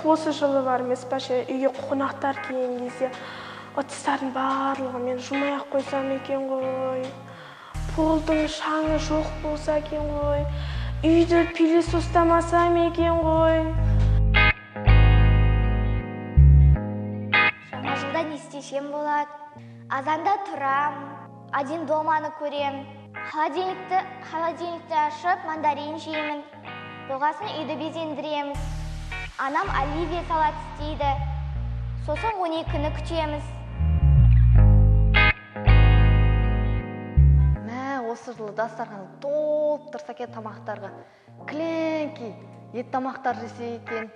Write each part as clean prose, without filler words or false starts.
Осы жылы бар емес па ше, үйге қонақтар келген кезде ыдыстардың барлығын мен жумай-ақ қойсам екен ғой. Полдың шаңы жоқ болса екен ғой. Үйді пылесостамасам екен ғой. Жаңа жылда не істесем болады? Азанда тұрам, один доманы көрем. Холодильникті ашып, мандарин жеймін. Болғасын үйді безендіреміз. Анам оливье салат істейді. Сосын 12-ні күтеміз. Осы жылы дастархан толып тұрса екен тамақтарға. Кіленки ет тамақтар жесе екен,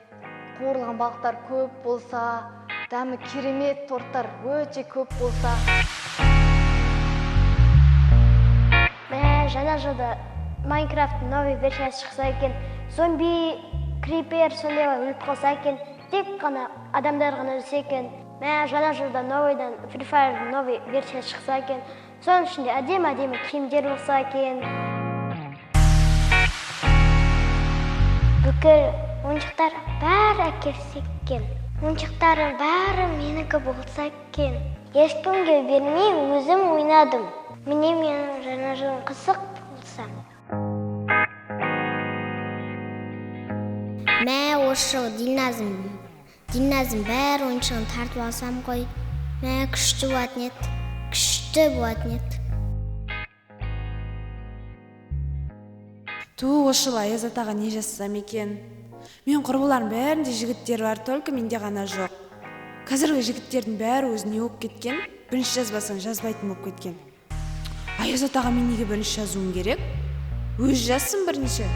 қуырылған балықтар көп болса, дәмі керемет торттар өте көп болса. Жаңа жылда Майнкрафт новый версиясы шықса екен, зомби, крипер сондайлар өліп қалса екен, тек қана адамдар ғана өлсе екен. Жаңа жылда новыйдан Free Fire новый версиясы шықса екен, соның ішінде әдемі киімдер болса екен. Бүкіл ойыншықтар бәрі әкелсе екен. Ойыншықтардың бәрі менікі болса екен. Ешкімге бермей өзім ойнадым. Міне менің жаңа жылым қызық болса. Осы жыл Дильназым бәрі ойыншығын тартып алсам ғой. Күшті болатын еді. Күшті болатын еді. Осы жылы Аяз атаға не жасасам екен? Мен құрбыларым бәрінде жігіттер бар, только менде ғана жоқ. Қазіргі жігіттердің бәрі өзіне өп кеткен, бірінші жазбасаң жазбайтын болып кеткен. Аяз атаға мен неге бірінші жазуым керек? Өз жазсын бірінші.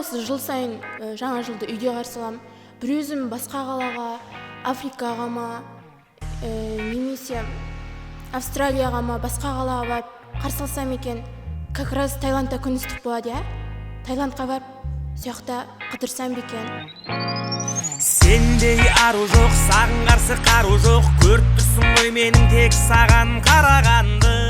Осы жыл сайын жаңа жылды үйде қарсы алам. Бір өзім басқа қалаға, Африкаға ма, немесе Австралияға ма, басқа қалаға барып қарсы алсам екен. Как раз Таиландта күн ыстық болады, я? Таиландқа барып, сояқта қыдырсам екен. Сендей ару жоқ, саған қарсы қару жоқ. Көріп тұрсың ғой менің тек саған қарағанды.